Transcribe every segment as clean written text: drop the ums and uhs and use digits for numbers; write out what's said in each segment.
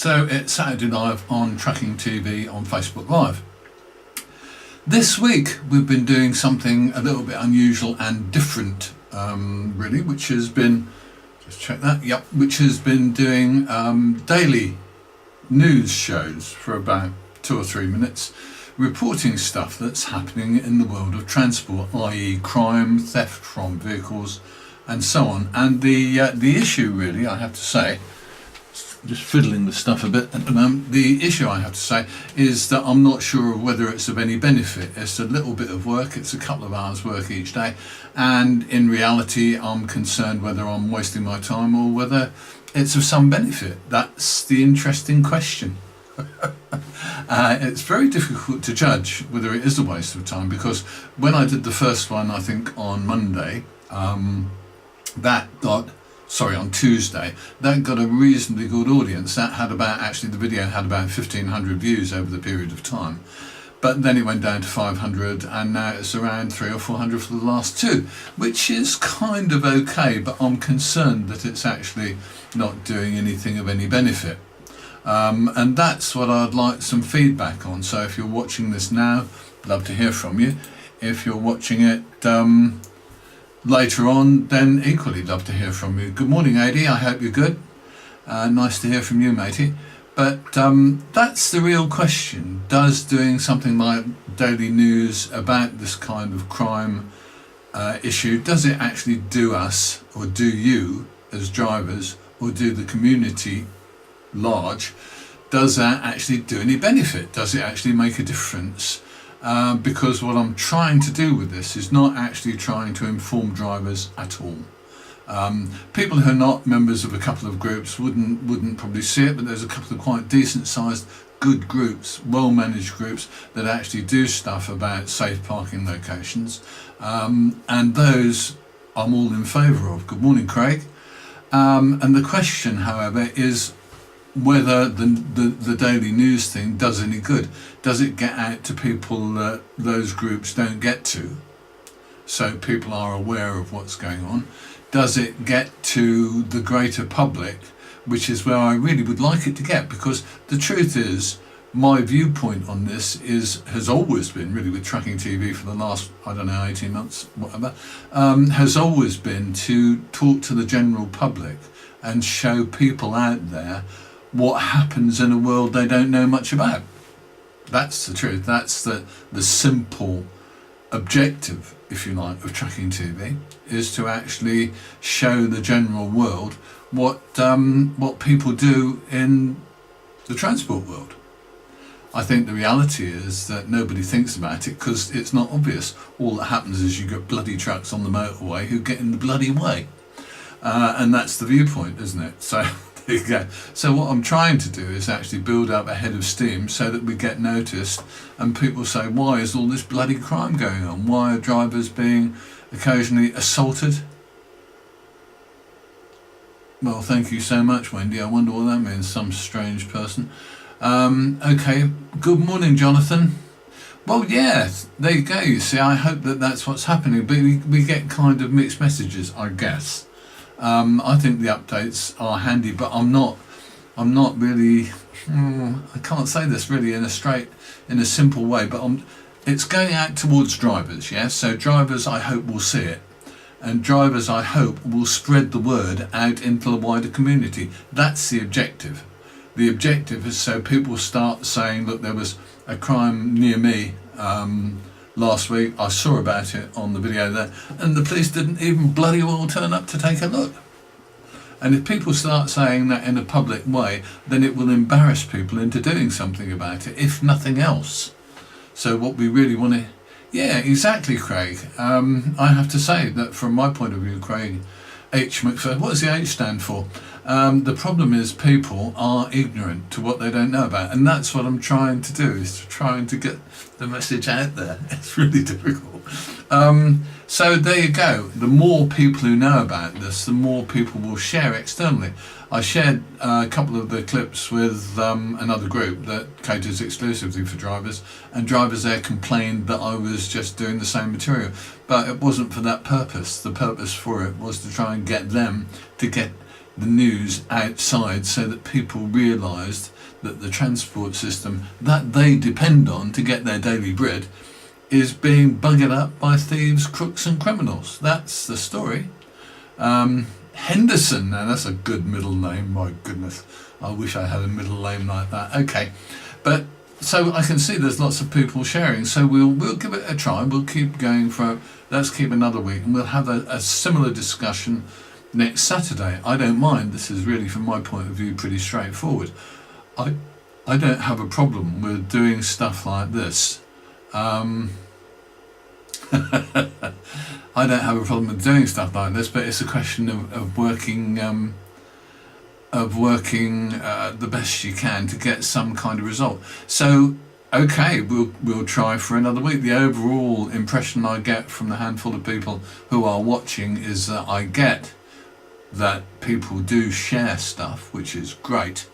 So it's Saturday Live on Trucking TV on Facebook Live. This week we've been doing something a little bit unusual and different, really, which has been, just check that, yep, which has been doing daily news shows for about 2 or 3 minutes, reporting stuff that's happening in the world of transport, i.e. crime, theft from vehicles and so on. And the issue really, I have to say, just fiddling with stuff a bit at the moment, the issue I have to say is that I'm not sure of whether it's of any benefit. It's a little bit of work, it's a couple of hours work each day, and in reality I'm concerned whether I'm wasting my time or whether it's of some benefit. That's the interesting question. It's very difficult to judge whether it is a waste of time, because when I did the first one, I think on Monday, on Tuesday, that got a reasonably good audience. That had about, actually the video had about 1,500 views over the period of time, but then it went down to 500, and now it's around 300 or 400 for the last two, which is kind of okay, but I'm concerned that it's actually not doing anything of any benefit. And that's what I'd like some feedback on. So if you're watching this now, love to hear from you. If you're watching it later on, then equally love to hear from you. Good morning, AD, I hope you're good. Nice to hear from you, matey. But that's the real question. Does doing something like daily news about this kind of crime issue, does it actually do us, or do you as drivers, or do the community large, does that actually do any benefit? Does it actually make a difference? Because what I'm trying to do with this is not actually trying to inform drivers at all. People who are not members of a couple of groups wouldn't probably see it, but there's a couple of quite decent sized good groups, well managed groups that actually do stuff about safe parking locations, and those I'm all in favour of. Good morning, Craig. And the question, however, is whether the daily news thing does any good. Does it get out to people that those groups don't get to, so people are aware of what's going on? Does it get to the greater public, which is where I really would like it to get? Because the truth is, my viewpoint on this has always been, really with Trucking TV for the last, 18 months, whatever, has always been to talk to the general public and show people out there what happens in a world they don't know much about. That's the truth. That's the simple objective, if you like, of Trucking TV, is to actually show the general world what people do in the transport world. I think the reality is that nobody thinks about it because it's not obvious. All that happens is you get bloody trucks on the motorway who get in the bloody way, and that's the viewpoint, isn't it? So there you go. So what I'm trying to do is actually build up a head of steam so that we get noticed, and people say, why is all this bloody crime going on? Why are drivers being occasionally assaulted? Well, thank you so much, Wendy. I wonder what that means. Some strange person. Okay, good morning, Jonathan. Well, yeah, there you go. You see, I hope that that's what's happening, but we get kind of mixed messages, I guess. I think the updates are handy, but I'm not really, I can't say this really in a simple way, but it's going out towards drivers, yes? So drivers, I hope, will see it, and drivers, I hope, will spread the word out into the wider community. That's the objective. The objective is so people start saying, look, there was a crime near me last week, I saw about it on the video there, and the police didn't even bloody well turn up to take a look. And if people start saying that in a public way, then it will embarrass people into doing something about it, if nothing else. So what we really want to... Yeah, exactly, Craig. I have to say that from my point of view, Craig H. McPherson, what does the H stand for? The problem is people are ignorant to what they don't know about, and that's what I'm trying to do, is trying to get the message out there. It's really difficult. So there you go. The more people who know about this, the more people will share externally. I shared a couple of the clips with another group that caters exclusively for drivers, and drivers there complained that I was just doing the same material, but it wasn't for that purpose. The purpose for it was to try and get them to get the news outside so that people realised that the transport system that they depend on to get their daily bread is being buggered up by thieves, crooks and criminals. That's the story. Henderson, now that's a good middle name, my goodness. I wish I had a middle name like that. Okay, but so I can see there's lots of people sharing, so we'll give it a try. We'll keep going let's keep another week, and we'll have a similar discussion next Saturday. I don't mind. This is really, from my point of view, pretty straightforward. I don't have a problem with doing stuff like this. I don't have a problem with doing stuff like this, but it's a question of working the best you can to get some kind of result. So, okay, we'll try for another week. The overall impression I get from the handful of people who are watching is that I get that people do share stuff, which is great,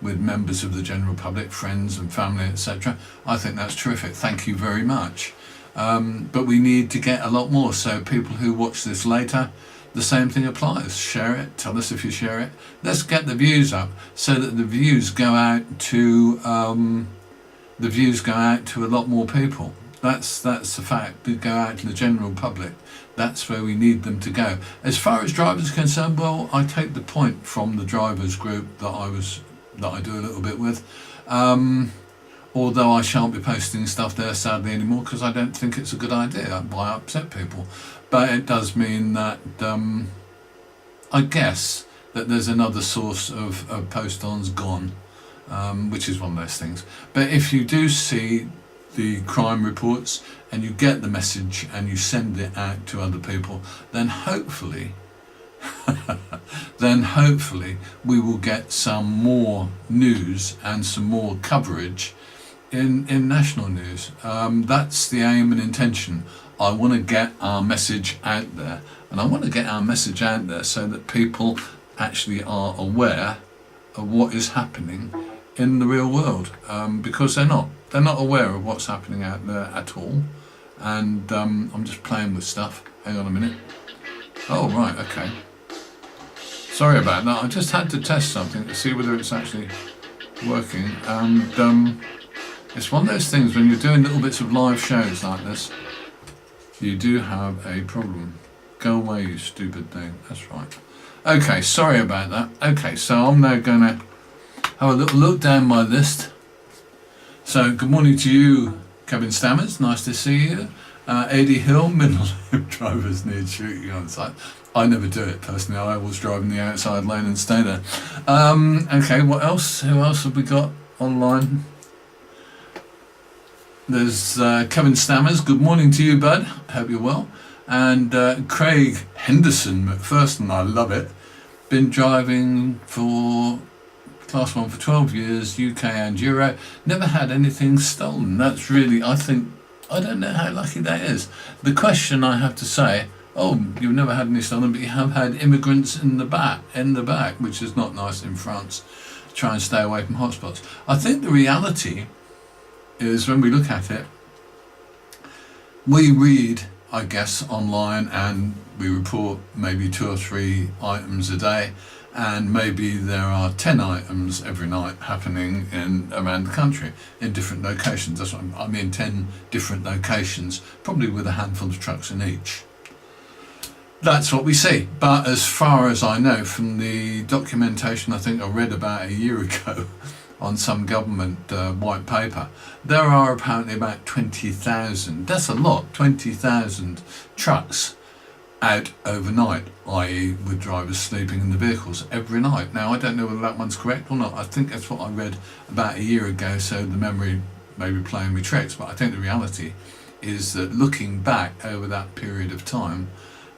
with members of the general public, friends and family, etc. I think that's terrific. Thank you very much. But we need to get a lot more. So people who watch this later, the same thing applies. Share it. Tell us if you share it. Let's get the views up so that the views go out to a lot more people. That's the fact. They go out to the general public. That's where we need them to go. As far as drivers are concerned, well, I take the point from the drivers group that I do a little bit with. Although I shan't be posting stuff there sadly anymore because I don't think it's a good idea. Why upset people? But it does mean that I guess that there's another source of post-ons gone, which is one of those things. But if you do see the crime reports and you get the message and you send it out to other people, then hopefully we will get some more news and some more coverage in national news. That's the aim and intention. I want to get our message out there, and I want to get our message out there so that people actually are aware of what is happening in the real world, because they're not aware of what's happening out there at all. And I'm just playing with stuff. Hang on a minute. Oh right, okay. Sorry about that. I just had to test something to see whether it's actually working, and it's one of those things when you're doing little bits of live shows like this, you do have a problem. Go away, you stupid thing. That's right. Okay, sorry about that. Okay, so I'm now going to have a little look down my list. So, good morning to you, Kevin Stammers. Nice to see you. Eddie Hill, middle drivers need shooting on site. I never do it personally. I always drive in the outside lane and stay there. Okay, what else? Who else have we got online? There's Kevin Stammers. Good morning to you, bud. Hope you're well. And Craig Henderson McPherson. I love it. Been driving for Class 1 for 12 years, UK and Euro. Never had anything stolen. That's really, I don't know how lucky that is. The question I have to say, oh, you've never had any stolen, but you have had immigrants in the back, which is not nice in France. Try and stay away from hotspots. I think the reality is, when we look at it, we read, I guess, online, and we report maybe 2 or 3 items a day, and maybe there are 10 items every night happening around the country in different locations. That's what I mean, 10 different locations, probably with a handful of trucks in each. That's what we see. But as far as I know from the documentation I think I read about a year ago on some government white paper, there are apparently about 20,000, that's a lot, 20,000 trucks out overnight, i.e. with drivers sleeping in the vehicles every night. Now I don't know whether that one's correct or not. I think that's what I read about a year ago, so the memory may be playing me tricks, but I think the reality is that looking back over that period of time,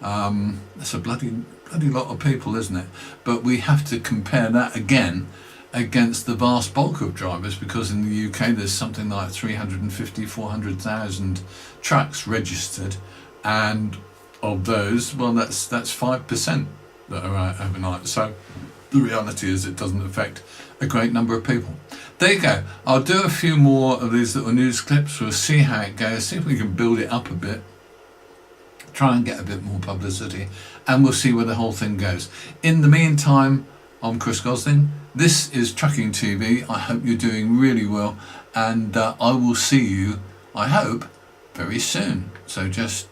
that's a bloody lot of people, isn't it? But we have to compare that again against the vast bulk of drivers, because in the UK there's something like 350, 400,000 trucks registered, and of those, well, that's 5% that are out overnight. So the reality is it doesn't affect a great number of people. There you go. I'll do a few more of these little news clips. We'll see how it goes, see if we can build it up a bit. try and get a bit more publicity, and we'll see where the whole thing goes. In the meantime, I'm Chris Gosling. This is Trucking TV. I hope you're doing really well, and I will see you, I hope, very soon. So just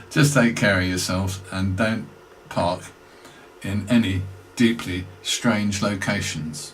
just take care of yourselves and don't park in any deeply strange locations.